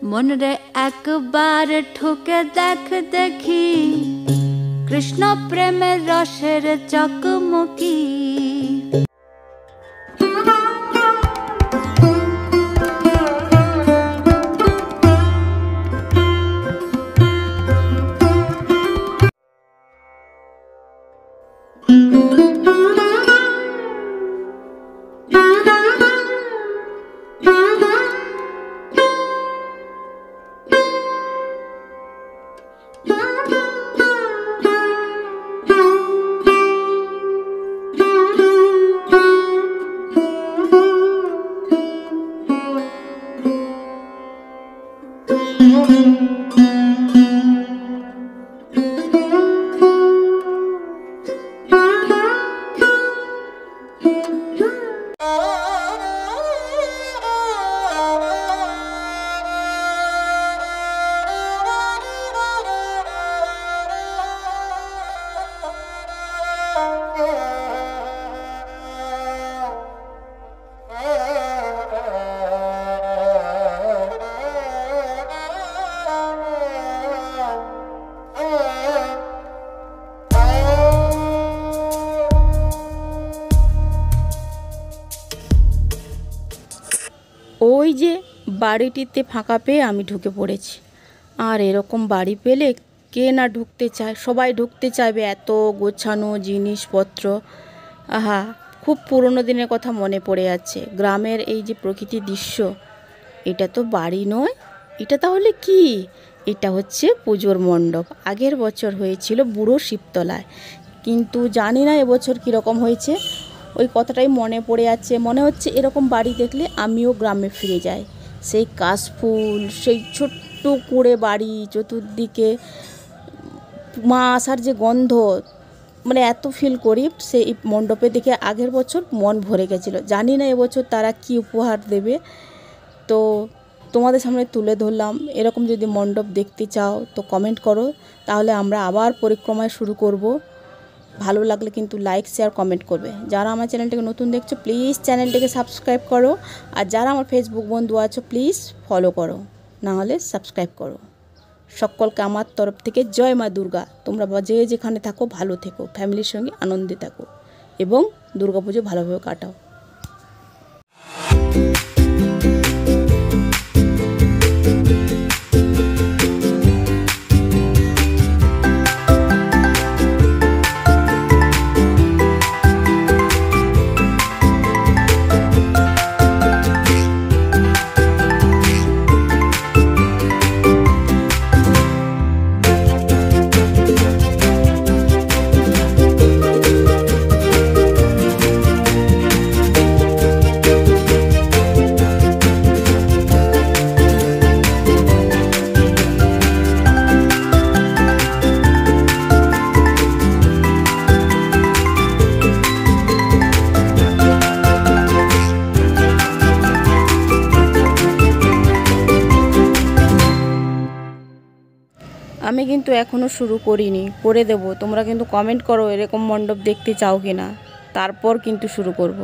मन रे एक बार ठुके देख देखी कृष्ण प्रेम रसेर चकमकी। ওই যে বাড়িটিতে ফাঁকা পেয়ে আমি ঢুকে পড়েছি। আর এরকম বাড়ি পেলে কে না ঢুকতে চায়, সবাই ঢুকতে চাইবে, এত গোছানো জিনিসপত্র। আহা, খুব পুরনো দিনের কথা মনে পড়ে যাচ্ছে। গ্রামের এই যে প্রকৃতির দৃশ্য, এটা তো বাড়ি নয়, এটা তাহলে কি? এটা হচ্ছে পুজোর মণ্ডপ। আগের বছর হয়েছিল বুড়ো শিবতলায়, কিন্তু জানি না এবছর কীরকম হয়েছে। ওই কথাটাই মনে পড়ে যাচ্ছে, মনে হচ্ছে এরকম বাড়ি দেখলে আমিও গ্রামে ফিরে যাই। সেই কাশফুল, সেই ছোট্ট কুঁড়ে বাড়ি, চতুর্দিকে মা আসার যে গন্ধ, মানে এত ফিল করি সেই মণ্ডপে দেখে। আগের বছর মন ভরে গেছিলো। জানি না এবছর তারা কি উপহার দেবে, তো তোমাদের সামনে তুলে ধরলাম। এরকম যদি মণ্ডপ দেখতে চাও তো কমেন্ট করো, তাহলে আমরা আবার পরিক্রমায় শুরু করব। ভালো লাগলে কিন্তু লাইক শেয়ার কমেন্ট করবে। যারা আমার চ্যানেলটাকে নতুন দেখছো প্লিজ চ্যানেলটাকে সাবস্ক্রাইব করো, আর যারা আমার ফেসবুক বন্ধু আছো প্লিজ ফলো করো, না হলে সাবস্ক্রাইব করো। সকলকে আমার তরফ থেকে জয় মা দুর্গা। তোমরা যে যেখানে থাকো ভালো থেকো, ফ্যামিলির সঙ্গে আনন্দে থাকো এবং দুর্গাপুজো ভালোভাবে কাটাও। আমি কিন্তু এখনও শুরু করিনি, করে দেব। তোমরা কিন্তু কমেন্ট করো এরকম মণ্ডপ দেখতে চাও কিনা, তারপর কিন্তু শুরু করব।